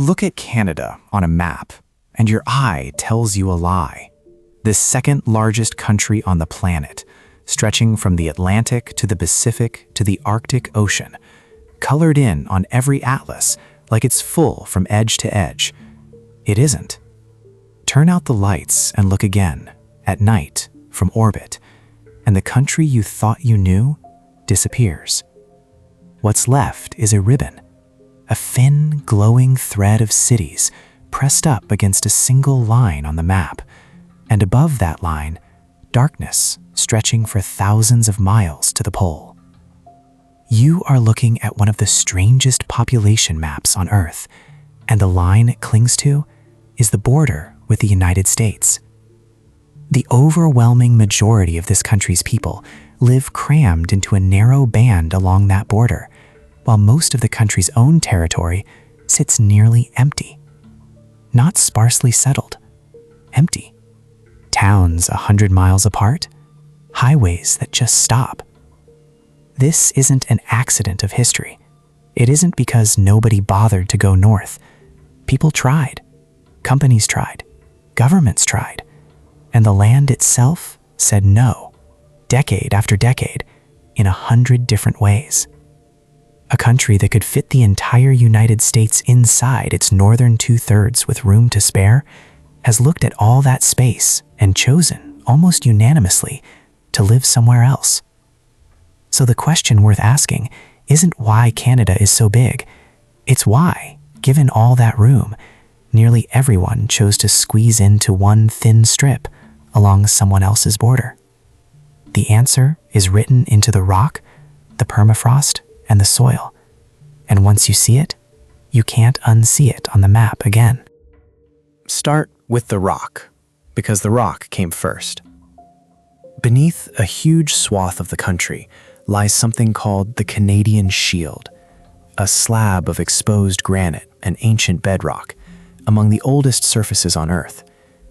Look at Canada on a map, and your eye tells you a lie. The second largest country on the planet, stretching from the Atlantic to the Pacific to the Arctic Ocean, colored in on every atlas like it's full from edge to edge. It isn't. Turn out the lights and look again, at night, from orbit, and the country you thought you knew disappears. What's left is a ribbon, a thin, glowing thread of cities pressed up against a single line on the map, and above that line, darkness stretching for thousands of miles to the pole. You are looking at one of the strangest population maps on Earth, and the line it clings to is the border with the United States. The overwhelming majority of this country's people live crammed into a narrow band along that border, while most of the country's own territory sits nearly empty. Not sparsely settled, empty. Towns 100 miles apart, highways that just stop. This isn't an accident of history. It isn't because nobody bothered to go north. People tried, companies tried, governments tried, and the land itself said no, decade after decade, in 100 different ways. A country that could fit the entire United States inside its northern 2/3 with room to spare has looked at all that space and chosen, almost unanimously, to live somewhere else. So the question worth asking isn't why Canada is so big. It's why, given all that room, nearly everyone chose to squeeze into one thin strip along someone else's border. The answer is written into the rock, the permafrost, and the soil. And once you see it, you can't unsee it on the map again. Start with the rock, because the rock came first. Beneath a huge swath of the country lies something called the Canadian Shield, a slab of exposed granite and ancient bedrock, among the oldest surfaces on Earth,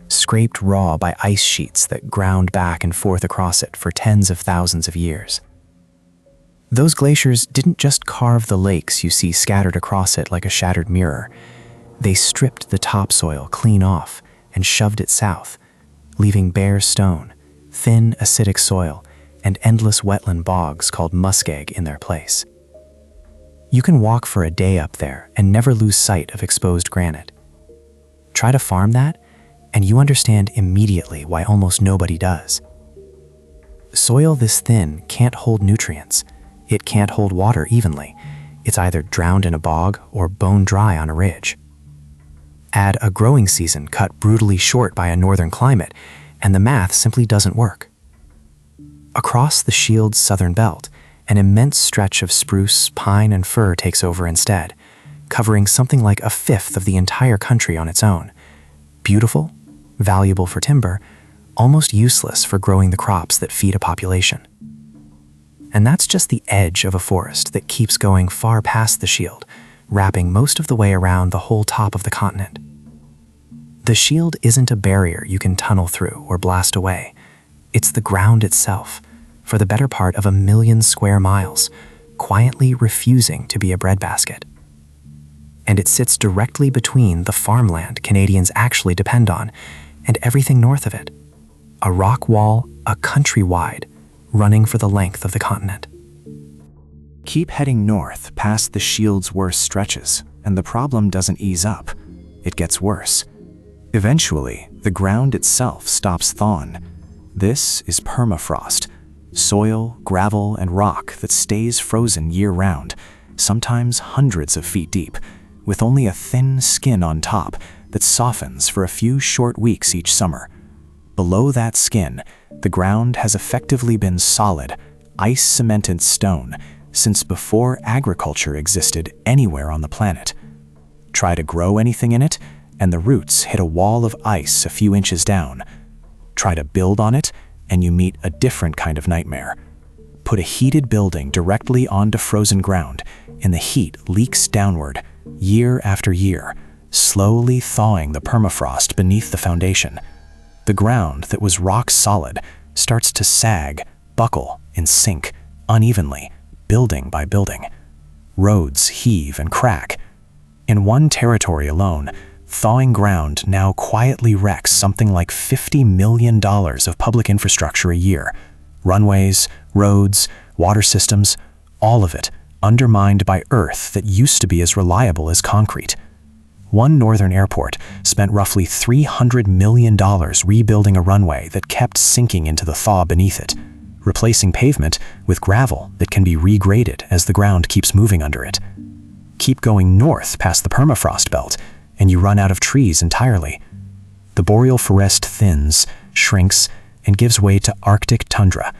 scraped raw by ice sheets that ground back and forth across it for tens of thousands of years. Those glaciers didn't just carve the lakes you see scattered across it like a shattered mirror. They stripped the topsoil clean off and shoved it south, leaving bare stone, thin acidic soil, and endless wetland bogs called muskeg in their place. You can walk for a day up there and never lose sight of exposed granite. Try to farm that, and you understand immediately why almost nobody does. Soil this thin can't hold nutrients. It can't hold water evenly. It's either drowned in a bog or bone dry on a ridge. Add a growing season cut brutally short by a northern climate, and the math simply doesn't work. Across the Shield's southern belt, an immense stretch of spruce, pine, and fir takes over instead, covering something like 1/5 of the entire country on its own. Beautiful, valuable for timber, almost useless for growing the crops that feed a population. And that's just the edge of a forest that keeps going far past the Shield, wrapping most of the way around the whole top of the continent. The Shield isn't a barrier you can tunnel through or blast away. It's the ground itself, for the better part of 1 million square miles, quietly refusing to be a breadbasket. And it sits directly between the farmland Canadians actually depend on and everything north of it. A rock wall, a country wide, running for the length of the continent. Keep heading north past the Shield's worst stretches, and the problem doesn't ease up. It gets worse. Eventually, the ground itself stops thawing. This is permafrost, soil, gravel, and rock that stays frozen year-round, sometimes hundreds of feet deep, with only a thin skin on top that softens for a few short weeks each summer. Below that skin, the ground has effectively been solid, ice-cemented stone since before agriculture existed anywhere on the planet. Try to grow anything in it, and the roots hit a wall of ice a few inches down. Try to build on it, and you meet a different kind of nightmare. Put a heated building directly onto frozen ground, and the heat leaks downward, year after year, slowly thawing the permafrost beneath the foundation. The ground that was rock solid starts to sag, buckle, and sink unevenly, building by building. Roads heave and crack. In one territory alone, thawing ground now quietly wrecks something like $50 million of public infrastructure a year. Runways, roads, water systems, all of it undermined by earth that used to be as reliable as concrete. One northern airport spent roughly $300 million rebuilding a runway that kept sinking into the thaw beneath it, replacing pavement with gravel that can be regraded as the ground keeps moving under it. Keep going north past the permafrost belt, and you run out of trees entirely. The boreal forest thins, shrinks, and gives way to Arctic tundra,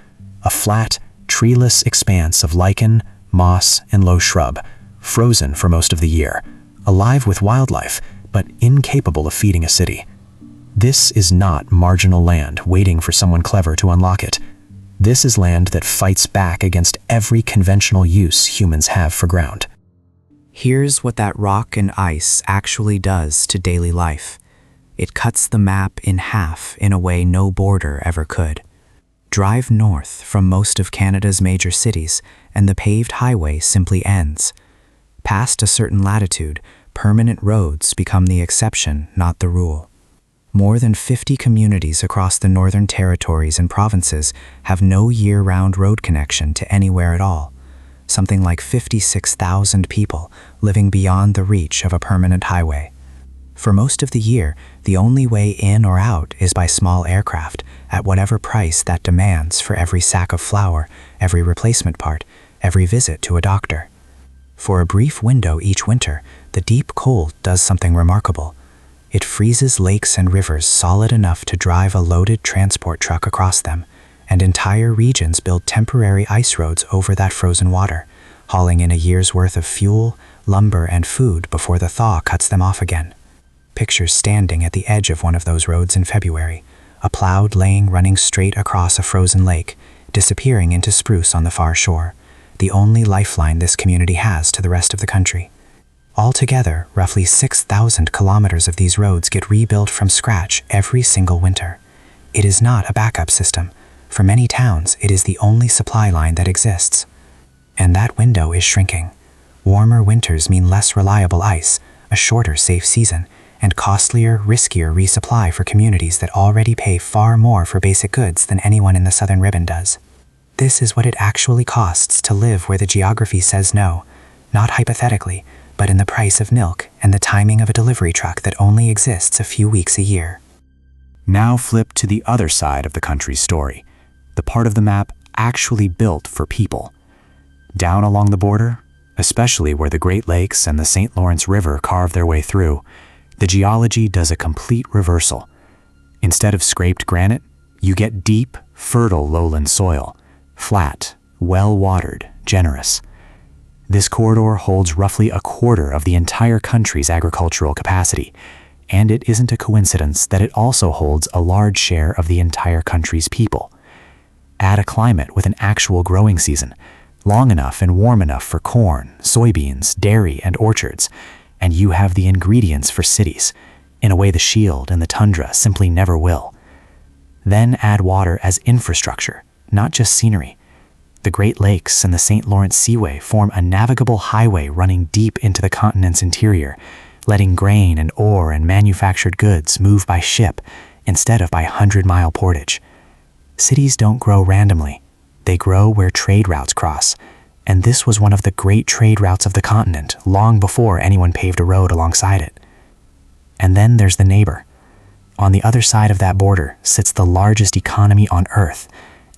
a flat, treeless expanse of lichen, moss, and low shrub, frozen for most of the year, alive with wildlife, but incapable of feeding a city. This is not marginal land waiting for someone clever to unlock it. This is land that fights back against every conventional use humans have for ground. Here's what that rock and ice actually does to daily life. It cuts the map in half in a way no border ever could. Drive north from most of Canada's major cities, and the paved highway simply ends. Past a certain latitude, permanent roads become the exception, not the rule. More than 50 communities across the Northern Territories and provinces have no year-round road connection to anywhere at all. Something like 56,000 people living beyond the reach of a permanent highway. For most of the year, the only way in or out is by small aircraft, at whatever price that demands for every sack of flour, every replacement part, every visit to a doctor. For a brief window each winter, the deep cold does something remarkable. It freezes lakes and rivers solid enough to drive a loaded transport truck across them, and entire regions build temporary ice roads over that frozen water, hauling in a year's worth of fuel, lumber, and food before the thaw cuts them off again. Picture standing at the edge of one of those roads in February, a plowed lane running straight across a frozen lake, disappearing into spruce on the far shore, the only lifeline this community has to the rest of the country. Altogether, roughly 6,000 kilometers of these roads get rebuilt from scratch every single winter. It is not a backup system. For many towns, it is the only supply line that exists. And that window is shrinking. Warmer winters mean less reliable ice, a shorter safe season, and costlier, riskier resupply for communities that already pay far more for basic goods than anyone in the Southern Ribbon does. This is what it actually costs to live where the geography says no, not hypothetically, but in the price of milk and the timing of a delivery truck that only exists a few weeks a year. Now flip to the other side of the country's story, the part of the map actually built for people. Down along the border, especially where the Great Lakes and the St. Lawrence River carve their way through, the geology does a complete reversal. Instead of scraped granite, you get deep, fertile lowland soil, flat, well-watered, generous. This corridor holds roughly a quarter of the entire country's agricultural capacity, and it isn't a coincidence that it also holds a large share of the entire country's people. Add a climate with an actual growing season, long enough and warm enough for corn, soybeans, dairy, and orchards, and you have the ingredients for cities, in a way the Shield and the tundra simply never will. Then add water as infrastructure, not just scenery. The Great Lakes and the St. Lawrence Seaway form a navigable highway running deep into the continent's interior, letting grain and ore and manufactured goods move by ship instead of by 100-mile portage. Cities don't grow randomly. They grow where trade routes cross, and this was one of the great trade routes of the continent long before anyone paved a road alongside it. And then there's the neighbor. On the other side of that border sits the largest economy on Earth,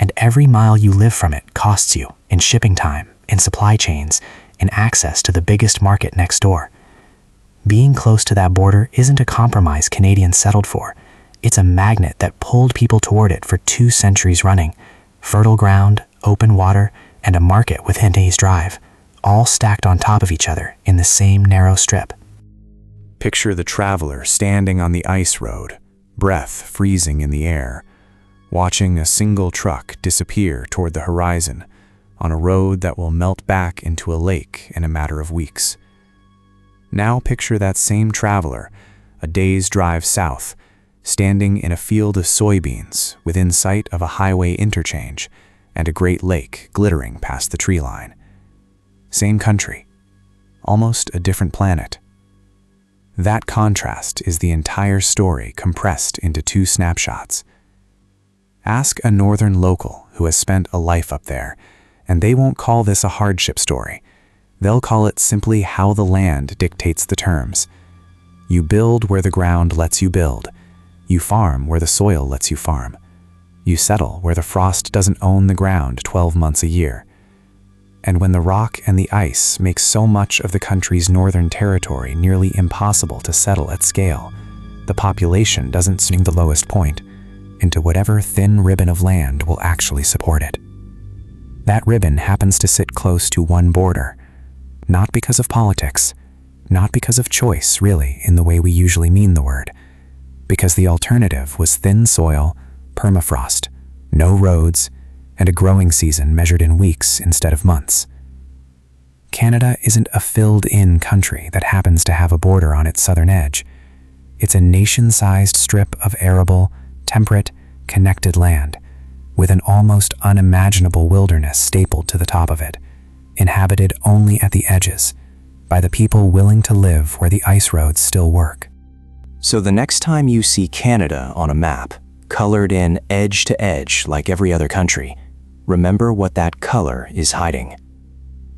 and every mile you live from it costs you in shipping time, in supply chains, in access to the biggest market next door. Being close to that border isn't a compromise Canadians settled for. It's a magnet that pulled people toward it for 2 centuries running. Fertile ground, open water, and a market within a day's drive, all stacked on top of each other in the same narrow strip. Picture the traveler standing on the ice road, breath freezing in the air, watching a single truck disappear toward the horizon on a road that will melt back into a lake in a matter of weeks. Now picture that same traveler, a day's drive south, standing in a field of soybeans within sight of a highway interchange and a great lake glittering past the tree line. Same country, almost a different planet, That contrast is the entire story compressed into 2 snapshots. Ask a northern local who has spent a life up there, and they won't call this a hardship story. They'll call it simply how the land dictates the terms. You build where the ground lets you build. You farm where the soil lets you farm. You settle where the frost doesn't own the ground 12 months a year. And when the rock and the ice make so much of the country's northern territory nearly impossible to settle at scale, the population doesn't swing the lowest point into whatever thin ribbon of land will actually support it. That ribbon happens to sit close to one border, not because of politics, not because of choice, really, in the way we usually mean the word, because the alternative was thin soil, permafrost, no roads, and a growing season measured in weeks instead of months. Canada isn't a filled-in country that happens to have a border on its southern edge. It's a nation-sized strip of arable, temperate, connected land, with an almost unimaginable wilderness stapled to the top of it, inhabited only at the edges, by the people willing to live where the ice roads still work. So the next time you see Canada on a map, colored in edge to edge like every other country, remember what that color is hiding.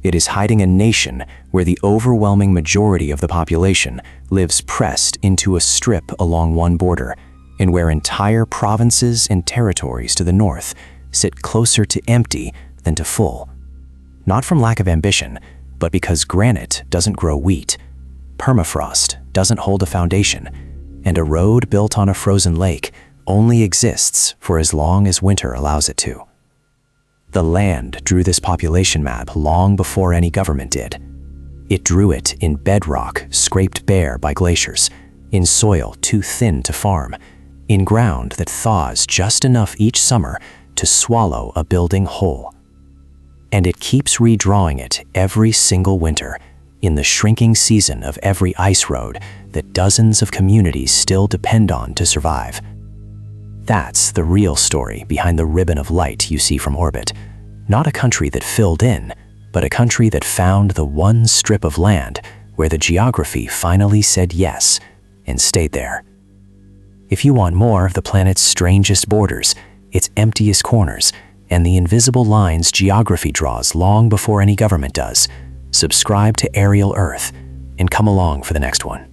It is hiding a nation where the overwhelming majority of the population lives pressed into a strip along one border, and where entire provinces and territories to the north sit closer to empty than to full. Not from lack of ambition, but because granite doesn't grow wheat, permafrost doesn't hold a foundation, and a road built on a frozen lake only exists for as long as winter allows it to. The land drew this population map long before any government did. It drew it in bedrock scraped bare by glaciers, in soil too thin to farm, in ground that thaws just enough each summer to swallow a building whole. And it keeps redrawing it every single winter, in the shrinking season of every ice road that dozens of communities still depend on to survive. That's the real story behind the ribbon of light you see from orbit. Not a country that filled in, but a country that found the one strip of land where the geography finally said yes and stayed there. If you want more of the planet's strangest borders, its emptiest corners, and the invisible lines geography draws long before any government does, subscribe to Aerial Earth and come along for the next one.